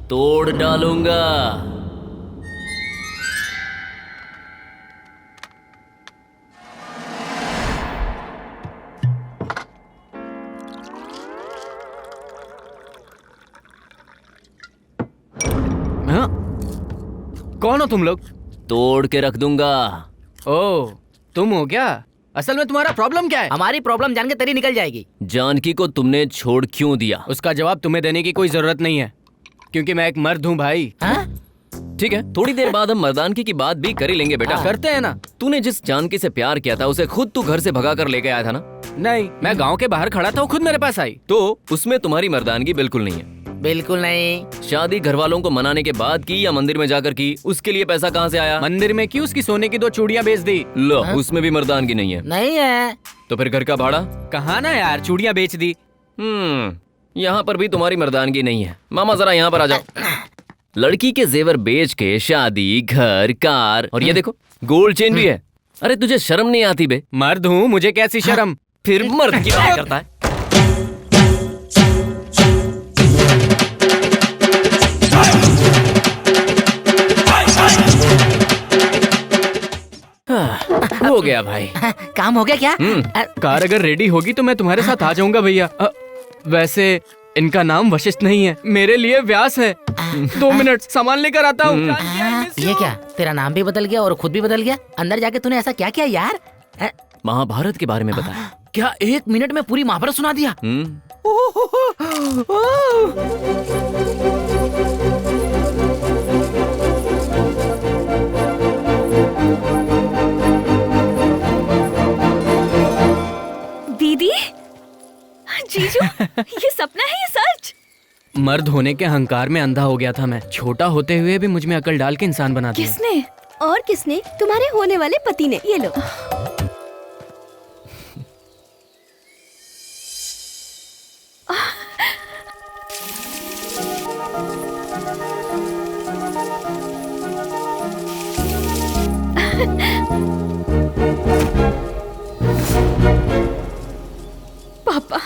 तोड़ डालूंगा। हाँ? कौन हो तुम लोग? तोड़ के रख दूंगा। ओह, तुम हो क्या? असल में तुम्हारा प्रॉब्लम क्या है? हमारी प्रॉब्लम जान के तेरी निकल जाएगी। जानकी को तुमने छोड़ क्यों दिया? उसका जवाब तुम्हें देने की कोई जरूरत नहीं है, क्योंकि मैं एक मर्द हूँ भाई। ठीक है, थोड़ी देर बाद हम मर्दानगी की बात भी कर ही लेंगे बेटा। करते हैं ना। तूने जिस जानकी से प्यार किया था उसे खुद तू घर से भगा कर लेके आया था ना? नहीं, मैं गांव के बाहर खड़ा था, वो खुद मेरे पास आई। तो उसमें तुम्हारी मर्दानगी बिल्कुल नहीं है। बिल्कुल नहीं। शादी घर वालों को मनाने के बाद की या मंदिर में जाकर की? उसके लिए पैसा कहाँ से आया? मंदिर में की उसकी सोने की 2 चूड़ियां बेच दी। लो, उसमें भी मर्दानगी नहीं है। नहीं है। तो फिर घर का भाड़ा? कहा ना यार, चूड़ियां बेच दी। यहाँ पर भी तुम्हारी मर्दानगी नहीं है। मामा जरा यहाँ पर आ जाओ। लड़की के जेवर बेच के शादी, घर, कार और ये देखो गोल्ड चेन भी है। अरे तुझे शर्म नहीं आती बे? मर्द हूँ, मुझे कैसी शर्म। फिर मर्द की बात करता है। हो गया भाई। काम हो गया क्या? कार अगर रेडी होगी तो मैं तुम्हारे साथ आ जाऊंगा भैया। वैसे इनका नाम वशिष्ठ नहीं है, मेरे लिए व्यास है। 2 मिनट, सामान लेकर आता हूँ। ये क्या, तेरा नाम भी बदल गया और खुद भी बदल गया? अंदर जाके तूने ऐसा क्या किया यार? महाभारत के बारे में बताया। क्या 1 मिनट में पूरी महाभारत सुना दिया? दीदी, जीजू, ये सपना है या सच? मर्द होने के अहंकार में अंधा हो गया था मैं। छोटा होते हुए भी मुझ में अकल डाल के इंसान बना दिया। किसने? और किसने? तुम्हारे होने वाले पति ने। ये लो। पापा,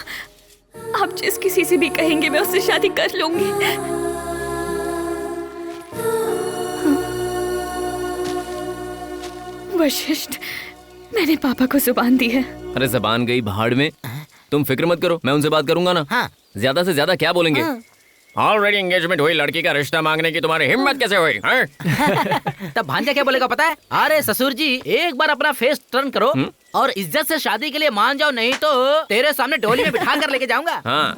आप जिस किसी से भी कहेंगे मैं उससे शादी कर लूंगी। वशिष्ठ, मैंने पापा को जुबान दी है। अरे जबान गई भाड़ में। तुम फिक्र मत करो, मैं उनसे बात करूंगा ना। हाँ। ज्यादा से ज्यादा क्या बोलेंगे? ऑलरेडी एंगेजमेंट हुई लड़की का रिश्ता मांगने की तुम्हारी हिम्मत कैसे हुई? तब भांजा क्या बोलेगा पता है? अरे ससुर जी, एक बार अपना फेस टर्न करो और इज्जत से शादी के लिए मान जाओ, नहीं तो तेरे सामने डोली में बिठा कर लेके जाऊंगा। हाँ।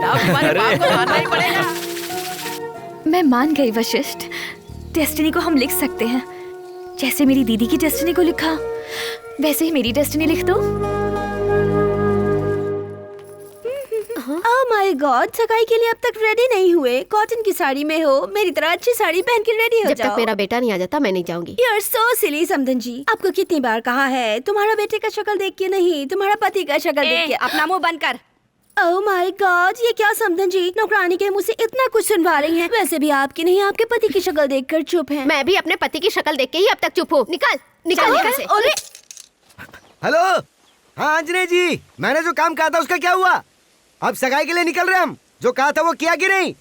तुम्हारे बाप को मानना ही पड़ेगा। मैं मान गई वशिष्ठ। डेस्टिनी को हम लिख सकते हैं। जैसे मेरी दीदी की डेस्टिनी को लिखा, वैसे ही मेरी डेस्टिनी लिख दो। ओह माय गॉड, सगाई के लिए अब तक रेडी नहीं हुए। कॉटन की साड़ी में हो, मेरी तरह अच्छी साड़ी पहन के रेडी हो जब जाओ। तक मेरा बेटा नहीं आ जाता मैं नहीं जाऊंगी। यू आर सो सिली समधन जी। आपको कितनी बार कहा है, तुम्हारा बेटे का शक्ल देख के नहीं, तुम्हारा पति का शक्ल देख के। अपना मुंह बंद कर। ओह माय गॉड, ये क्या समधन जी, नौकरानी के मुंह से इतना कुछ सुनवा रही हैं। वैसे भी आपकी नहीं, आपके पति की शक्ल देखकर चुप हैं। मैं भी अपने पति की शक्ल देख के ही अब तक चुप हूँ। निकल निकल यहाँ से। अरे हेलो, हाँ अंजने जी, मैंने जो काम कहा था उसका क्या हुआ? अब सगाई के लिए निकल रहे हम। जो कहा था वो किया कि नहीं?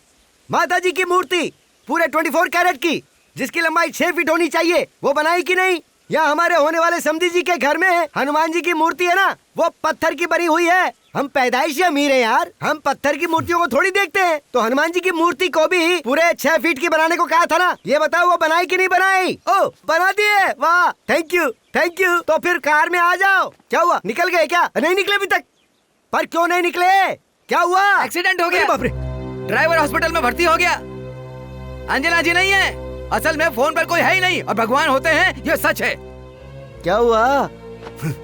माता जी की मूर्ति पूरे 24 कैरेट की, जिसकी लंबाई 6 फीट होनी चाहिए, वो बनाई कि नहीं? या हमारे होने वाले समधी जी के घर में हनुमान जी की मूर्ति है ना, वो पत्थर की बनी हुई है। हम पैदाइशी अमीर हैं यार, हम पत्थर की मूर्तियों को थोड़ी देखते हैं। तो हनुमान जी की मूर्ति को भी पूरे 6 फीट की बनाने को कहा था ना। ये बताओ वो बनाई कि नहीं बनाई? ओ बना दी है, वाह, थैंक यू थैंक यू। तो फिर कार में आ जाओ। क्या हुआ, निकल गए क्या? नहीं निकले अभी तक? पर क्यों नहीं निकले? क्या हुआ? एक्सीडेंट हो गया। बाप रे। ड्राइवर हॉस्पिटल में भर्ती हो गया। अंजना जी नहीं है, असल में फोन पर कोई है ही नहीं और भगवान होते हैं, ये सच है। क्या हुआ?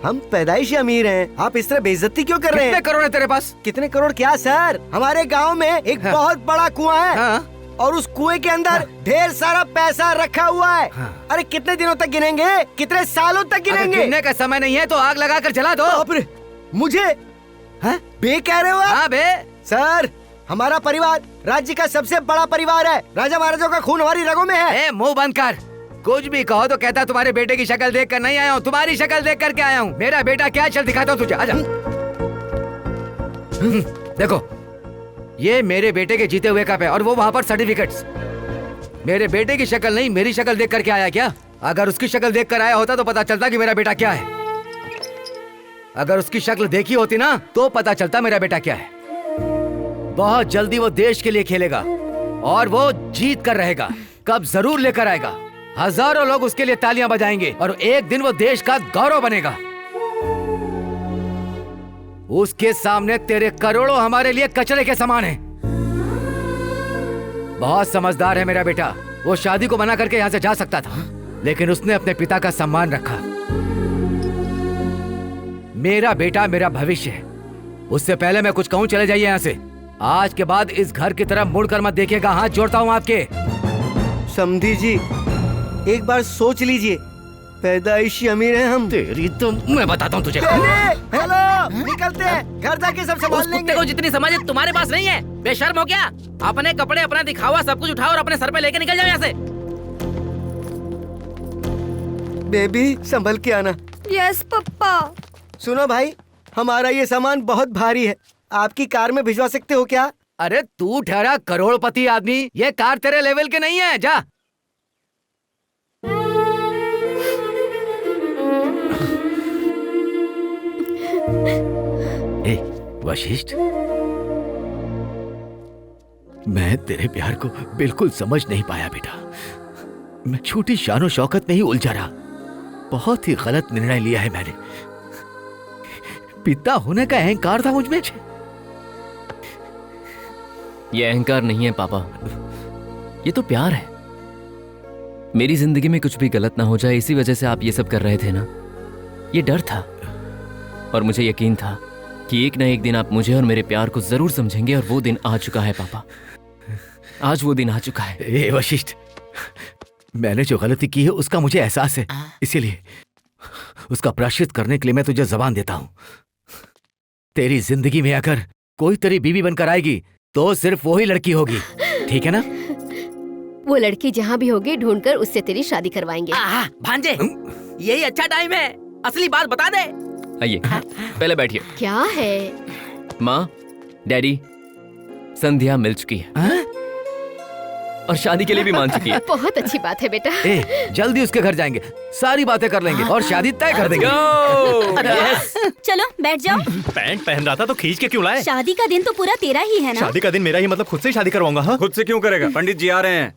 हम पैदाइशी अमीर हैं, आप इस तरह बेइज्जती क्यों कर रहे हैं? कितने करोड़ है तेरे पास? कितने करोड़ क्या सर? हमारे गांव में एक बहुत बड़ा कुआं है। हाँ। और उस कुएं के अंदर ढेर सारा पैसा रखा हुआ है। अरे कितने दिनों तक गिनेंगे, कितने सालों तक अगर गिनेंगे? गिनने का समय नहीं है तो आग लगा कर जला दो। बाप रे, मुझे बे कह रहे हो आप? हाँ बे। सर, हमारा परिवार राज्य का सबसे बड़ा परिवार है। राजा महाराजों का खून हमारी रगों में है। मुंह बंद कर। कुछ भी कहो तो कहता तुम्हारे बेटे की शक्ल देख कर नहीं आया हूँ, तुम्हारी शक्ल देख करके आया हूँ। मेरा बेटा क्या, चल दिखाता हूँ तुझे, आजा। देखो, ये मेरे बेटे के जीते हुए कप है और वो वहाँ पर सर्टिफिकेट्स। मेरे बेटे की शक्ल नहीं, मेरी शक्ल देख करके आया क्या? अगर उसकी शक्ल देख कर आया होता तो पता चलता कि मेरा बेटा क्या है। अगर उसकी शक्ल देखी होती ना तो पता चलता मेरा बेटा क्या है। बहुत जल्दी वो देश के लिए खेलेगा और वो जीत कर रहेगा। कप जरूर लेकर आएगा। हजारों लोग उसके लिए तालियां बजाएंगे और एक दिन वो देश का गौरव बनेगा। उसके सामने तेरे करोड़ों हमारे लिए कचरे के समान हैं। बहुत समझदार है मेरा बेटा। वो शादी को मना करके यहाँ से जा सकता था, लेकिन उसने अपने पिता का सम्मान रखा। मेरा बेटा मेरा भविष्य है। उससे पहले मैं कुछ कहूँ चले जाइए यहाँ से। आज के बाद इस घर की तरफ मुड़कर मत देखिएगा। हाथ जोड़ता हूँ आपके। समधी जी, एक बार सोच लीजिए, पैदाइशी अमीर हैं हम। तेरी तो मैं बताता हूँ तुझे। हेलो, निकलते हैं, घर जाके सब उस संभाल कुत्ते लेंगे। को जितनी समझ है तुम्हारे पास नहीं है। बेशर्म हो क्या? अपने कपड़े, अपना दिखावा सब कुछ उठाओ और अपने सर पे लेके निकल जाओ यहाँ से। बेबी संभल के आना। यस पप्पा। सुनो भाई, हमारा ये सामान बहुत भारी है, आपकी कार में भिजवा सकते हो क्या? अरे तू ठहरा करोड़पति आदमी, ये कार तेरे लेवल के नहीं है। जा। ए वशिष्ठ, मैं तेरे प्यार को बिल्कुल समझ नहीं पाया बेटा। मैं छोटी शानो शौकत में ही उलझा रहा। बहुत ही गलत निर्णय लिया है मैंने। पिता होने का अहंकार था मुझ में। ये अहंकार नहीं है पापा, ये तो प्यार है। मेरी जिंदगी में कुछ भी गलत ना हो जाए, इसी वजह से आप ये सब कर रहे थे ना। ये डर था और मुझे यकीन था कि एक ना एक दिन आप मुझे और मेरे प्यार को जरूर समझेंगे, और वो दिन आ चुका है पापा। आज वो दिन आ चुका है। ए वशिष्ठ, मैंने जो गलती की है उसका मुझे एहसास है, इसीलिए उसका प्रायश्चित करने के लिए मैं तुझे जबान देता हूं। तेरी जिंदगी में अगर कोई तेरी बीवी बनकर आएगी तो सिर्फ वो ही लड़की होगी, ठीक है ना? वो लड़की जहाँ भी होगी ढूंढकर उससे तेरी शादी करवाएंगे। भांजे, यही अच्छा टाइम है, असली बात बता दे। आइए पहले बैठिए। क्या है? माँ, डैडी, संध्या मिल चुकी है और शादी के लिए भी मान चुकी है। बहुत अच्छी बात है बेटा। ए, जल्दी उसके घर जाएंगे, सारी बातें कर लेंगे और शादी तय कर देंगे। चलो बैठ जाओ। पैंट पहन रहा था तो खींच के क्यों लाए? शादी का दिन तो पूरा तेरा ही है ना। शादी का दिन मेरा ही, मतलब खुद से ही शादी करवाऊंगा। हाँ? खुद से क्यों करेगा? पंडित जी आ रहे हैं।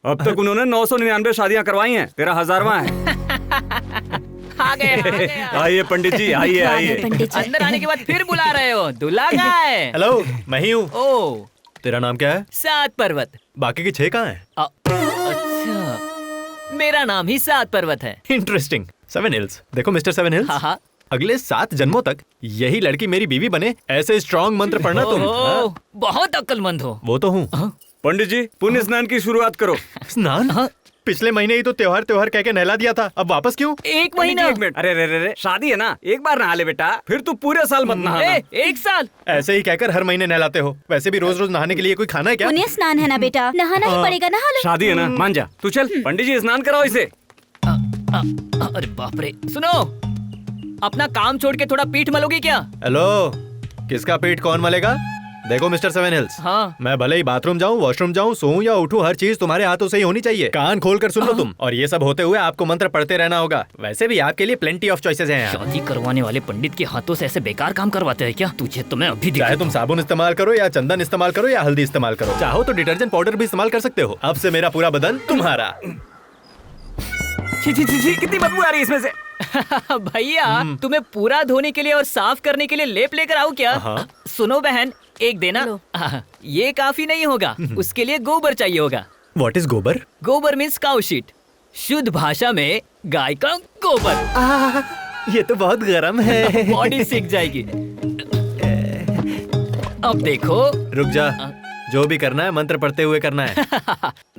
अब तक उन्होंने 999 शादियां करवाई हैं, तेरा 1000वां है। आ गए। आइए पंडित जी, आइए आइए। पंडित जी अंदर आने के बाद फिर बुला रहे हो? दूल्हा कहाँ है? हेलो, मैं ही हूँ। ओ, तेरा नाम क्या है? सात पर्वत। बाकी के 6 कहाँ हैं? अच्छा, मेरा नाम ही सात पर्वत है। इंटरेस्टिंग। 7 हिल्स। देखो मिस्टर 7 हिल्स, हाँ। अगले 7 जन्मों तक यही लड़की मेरी बीवी बने, ऐसे स्ट्रॉन्ग मंत्र पढ़ना तुम। हाँ? बहुत अक्लमंद हो। वो तो हूँ। पंडित जी, पुण्य स्नान की शुरुआत करो। स्नान? पिछले महीने ही तो त्योहार त्योहार कह के नहला दिया था, अब वापस क्यों? एक महीना। एक मिनट, अरे रे रे रे, शादी है ना, एक बार नहा ले बेटा, फिर तू पूरे साल मत नहाना। एक साल? ऐसे ही कहकर हर महीने नहलाते हो। वैसे भी रोज रोज नहाने के लिए कोई खाना है क्या? पुण्य स्नान है ना बेटा, नहाना ही पड़ेगा, नहा लो। शादी है ना, मान जा। तू चल, पंडित जी स्नान कराओ इसे। अरे बाप रे। सुनो, अपना काम छोड़ के थोड़ा पीठ मलोगे क्या? हेलो, किसका पीठ कौन मलेगा? देखो मिस्टर 7 हिल्स, हाँ। मैं भले ही बाथरूम जाऊं, वॉशरूम जाऊं, सोऊं या उठूं, हर चीज तुम्हारे हाथों से ही होनी चाहिए। कान खोल कर सुन लो तुम। और ये सब होते हुए आपको मंत्र पढ़ते रहना होगा। वैसे भी आपके लिए प्लेंटी ऑफ चॉइसेस हैं यहाँ। शादी करवाने वाले पंडित के हाथों से ऐसे बेकार काम करवाते हैं क्या? तुझे तो मैं अभी चाहे तुम साबुन इस्तेमाल करो या चंदन इस्तेमाल करो या हल्दी इस्तेमाल करो, चाहो तो डिटर्जेंट पाउडर भी इस्तेमाल कर सकते हो। अब से मेरा पूरा बदन तुम्हारा। छी छी छी छी, कितनी बदबू आ रही है इसमें से। भैया, तुम्हें पूरा धोने के लिए और साफ करने के लिए लेप लेकर आऊं क्या? सुनो बहन, एक देना। ये काफी नहीं होगा, उसके लिए गोबर चाहिए होगा। व्हाट इज गोबर? गोबर मीन्स काउ शीट, शुद्ध भाषा में गाय का गोबर। ये तो बहुत गर्म है। बॉडी सीख जाएगी। अब देखो। रुक जा, जो भी करना है मंत्र पढ़ते हुए करना है।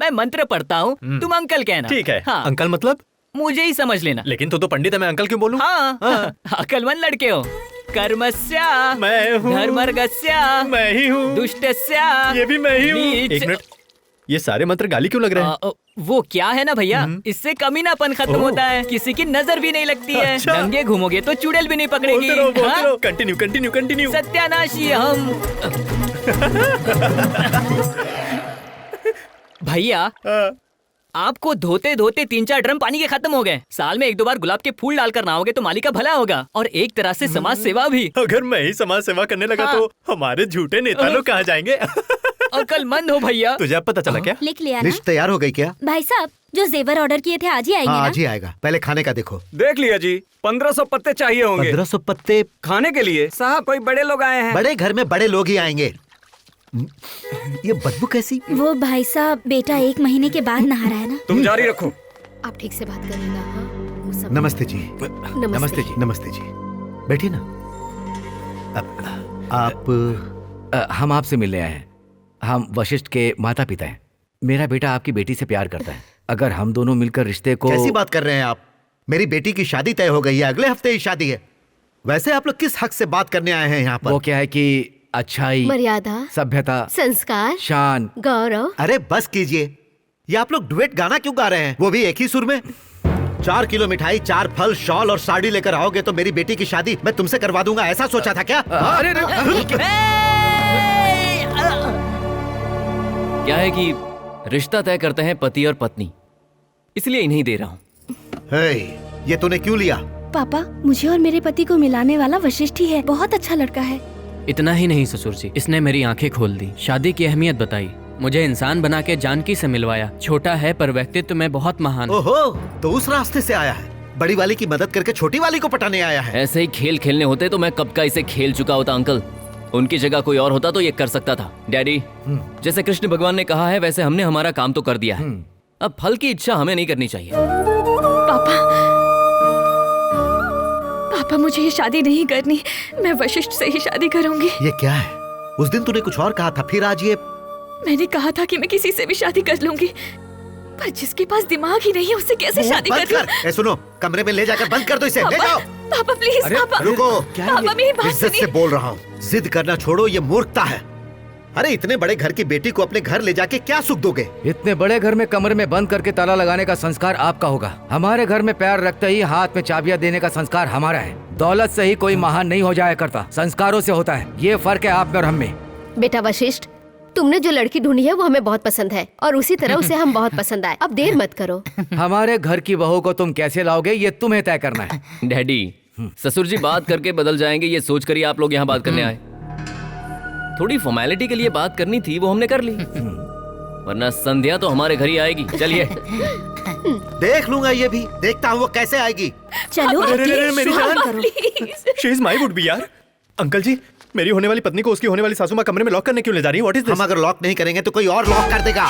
मैं मंत्र पढ़ता हूँ, तुम अंकल कहना। ठीक है। हाँ। अंकल मतलब? मुझे ही समझ लेना। लेकिन तू तो पंडित है, मैं अंकल क्यों बोलूं? हाँ। अकलमंद लड़के हो। कर्मस्या मैं हूँ। धर्मर्गस्या मैं ही हूँ। दुष्टस्या ये भी मैं ही हूँ। नीच। एक मिनट, ये सारे मंत्र गाली क्यों लग रहे हैं? वो क्या है ना भैया, इससे कमीनापन खत्म होता है, किसी की नजर भी नहीं लगती है, अच्छा। नंगे घूमोगे तो चुड़ैल भी नहीं पकड़ेगी। बोलते हाँ? रहो, कंटिन्यू कंटिन्यू कंटिन्यू। सत्यानाशी हम। भैया आपको धोते धोते 3-4 ड्रम पानी के खत्म हो गए। साल में 1-2 बार गुलाब के फूल डालकर नहाओगे तो माली का भला होगा, और एक तरह से समाज सेवा भी। अगर मैं ही समाज सेवा करने लगा तो हमारे झूठे नेता लोग कहाँ जाएंगे? अकलमंद हो भैया। तुझे अब पता चला क्या? लिख लिया ना? लिस्ट तैयार हो गई क्या? भाई साहब, जो जेवर ऑर्डर किए थे आज ही आएंगे हाँ ना? आज ही आएगा। पहले खाने का देखो। देख लिया जी, 1500 पत्ते चाहिए होंगे 1500 पत्ते। खाने के लिए। साहब कोई बड़े लोग आए हैं। बड़े घर में बड़े लोग ही आएंगे। ये बदबू कैसी? वो भाई साहब, बेटा 1 महीने के बाद नहा रहा है ना। तुम जारी रखो। आप ठीक से बात करिएगा। हाँ, वो सब- नमस्ते जी। नमस्ते जी। नमस्ते जी। बैठिए ना। आप हम आपसे मिलने आए हैं। हम वशिष्ठ के माता पिता हैं। मेरा बेटा आपकी बेटी से प्यार करता है। अगर हम दोनों मिलकर रिश्ते को... कैसी बात कर रहे हैं आप? मेरी बेटी की शादी तय हो गई है, अगले हफ्ते ही शादी है। वैसे आप लोग किस हक से बात करने आए हैं यहाँ पर? वो क्या है कि अच्छाई, मर्यादा, सभ्यता, संस्कार, शान। गौरव। अरे बस कीजिए। ये आप लोग डुएट गाना क्यों गा रहे हैं, वो भी एक ही सुर में? 4 किलो मिठाई, 4 फल, शॉल और साड़ी लेकर आओगे तो मेरी बेटी की शादी मैं तुमसे करवा दूंगा, ऐसा सोचा था क्या? अरे क्या है कि रिश्ता तय करते हैं पति और पत्नी, इसलिए इन्हीं दे रहा हूँ। हे, ये तूने क्यों लिया? पापा, मुझे और मेरे पति को मिलाने वाला वशिष्ठ ही है। बहुत अच्छा लड़का है। इतना ही नहीं ससुर जी, इसने मेरी आंखें खोल दी, शादी की अहमियत बताई, मुझे इंसान बना के जानकी से मिलवाया। छोटा है पर व्यक्तित्व में बहुत महान। ओहो, तो उस रास्ते से आया है। बड़ी वाली की मदद करके छोटी वाली को पटाने आया है। ऐसे ही खेल खेलने होते तो मैं कब का इसे खेल चुका होता अंकल। उनकी जगह कोई और होता तो ये कर सकता था। डैडी, जैसे कृष्ण भगवान ने कहा है वैसे हमने हमारा काम तो कर दिया है। अब फल की इच्छा हमें नहीं करनी चाहिए। पापा, पापा मुझे ये शादी नहीं करनी। मैं वशिष्ठ से ही शादी करूंगी। ये क्या है? उस दिन तूने कुछ और कहा था, फिर आज ये। मैंने कहा था कि मैं किसी से भी शादी कर लूंगी, पर जिसके पास दिमाग ही नहीं है उससे कैसे शादी बंद कर लूं? कर। ए सुनो, कमरे में ले जाकर बंद कर दो इसे। ले जाओ। पापा प्लीज, पापा रुको। पापा मेरी बात इज्जत से सुनिए। बोल रहा हूँ, जिद करना छोड़ो, ये मूर्खता है। अरे इतने बड़े घर की बेटी को अपने घर ले जाके क्या सुख दोगे? इतने बड़े घर में कमरे में बंद करके ताला लगाने का संस्कार आपका होगा। हमारे घर में पैर रखते ही हाथ में चाबियां देने का संस्कार हमारा है। दौलत से ही कोई महान नहीं हो जाया करता, संस्कारों से होता है। ये फर्क है आप में और हम में। बेटा वशिष्ठ, तुमने जो लड़की ढूंढी है वो हमें बहुत पसंद है, और उसी तरह उसे हम बहुत पसंद आए। अब देर मत करो। हमारे घर की बहू को तुम कैसे लाओगे ये तुम्हें तय करना है। डैडी, ससुर जी बात करके बदल जाएंगे ये सोच कर ही आप लोग यहाँ बात करने आए। थोड़ी फॉर्मेलिटी के लिए बात करनी थी, वो हमने कर ली, वरना संध्या तो हमारे घर ही आएगी। चलिए। देख लूंगा, ये भी देखता हूँ वो कैसे आएगी। चलो अरे, मेरी जान। Please. She is my would be यार। अंकल जी, मेरी होने वाली पत्नी को उसकी होने वाली सासू माँ कमरे में लॉक करने क्यों ले जा रही है? What is this? हम अगर लॉक नहीं करेंगे तो कोई और लॉक कर देगा।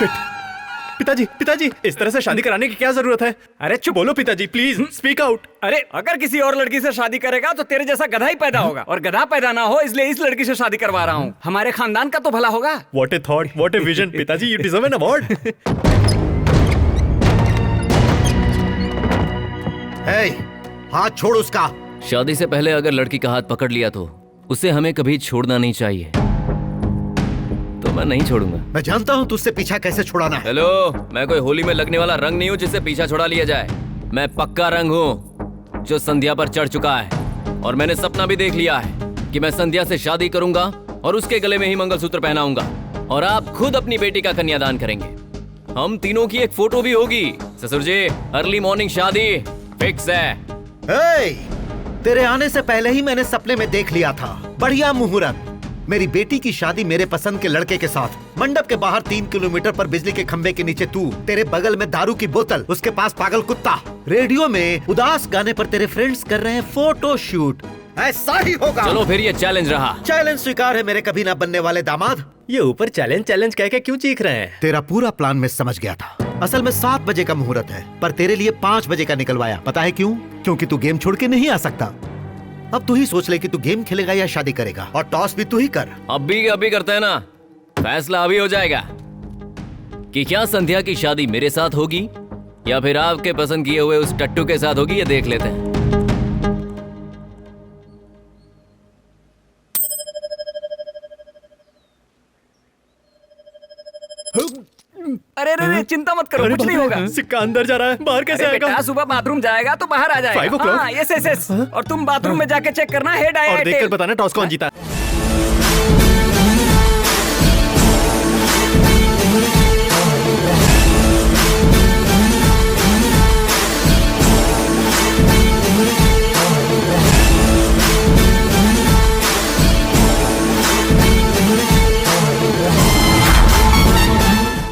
पिताजी, पिताजी, इस तरह से शादी कराने की क्या जरूरत है? अरे चुप बोलो पिताजी, प्लीज स्पीक आउट। अरे अगर किसी और लड़की से शादी करेगा तो तेरे जैसा गधा ही पैदा होगा, और गधा पैदा ना हो इसलिए इस लड़की से शादी करवा रहा हूँ। हमारे खानदान का तो भला होगा। What A thought, what a vision. पिताजी, यू डिजर्व एन अवार्ड। हे, हाथ छोड़ उसका। शादी से पहले अगर लड़की का हाथ पकड़ लिया तो उसे हमें कभी छोड़ना नहीं चाहिए। तो मैं नहीं छोड़ूंगा। मैं जानता हूँ तुझसे पीछा कैसे छुड़ाना है। हेलो, मैं कोई होली में लगने वाला रंग नहीं हूँ जिससे पीछा छुड़ा लिया जाए। मैं पक्का रंग हूँ जो संध्या पर चढ़ चुका है, और मैंने सपना भी देख लिया है कि मैं संध्या से शादी करूंगा और उसके गले में ही मंगलसूत्र पहनाऊंगा, और आप खुद अपनी बेटी का कन्यादान करेंगे। हम तीनों की एक फोटो भी होगी। ससुर जी, अर्ली मॉर्निंग शादी फिक्स है। हे, तेरे आने से पहले ही मैंने सपने में देख लिया था। बढ़िया मुहूर्त, मेरी बेटी की शादी मेरे पसंद के लड़के के साथ। मंडप के बाहर 3 किलोमीटर पर बिजली के खंबे के नीचे तू, तेरे बगल में दारू की बोतल, उसके पास पागल कुत्ता। रेडियो में उदास गाने पर तेरे फ्रेंड्स कर रहे हैं फोटो शूट। ऐसा ही होगा। चलो फिर ये चैलेंज रहा। चैलेंज स्वीकार है मेरे कभी ना बनने वाले दामाद। ये ऊपर चैलेंज चैलेंज कह के क्यों चीख रहे हैं? तेरा पूरा प्लान मैं समझ गया था। असल में 7 बजे का मुहूर्त है, पर तेरे लिए 5 बजे का निकलवाया। पता है क्यों? क्योंकि तू गेम छोड़ के नहीं आ सकता। अब तू ही सोच ले कि तू गेम खेलेगा या शादी करेगा, और टॉस भी तू ही कर। अभी करते हैं ना, फैसला अभी हो जाएगा कि क्या संध्या की शादी मेरे साथ होगी या फिर आपके पसंद किए हुए उस टट्टू के साथ होगी, ये देख लेते हैं। चिंता मत करो, अरे कुछ नहीं बाप रे, होगा। सिक्का अंदर जा रहा है, बाहर कैसे अरे आएगा? बेटा सुबह बाथरूम जाएगा तो बाहर आ जाएगा। 5 o'clock? हाँ, यस यस यस। और तुम बाथरूम में जाके चेक करना हेड आया और है देखकर टेल। बताना टॉस कौन जीता।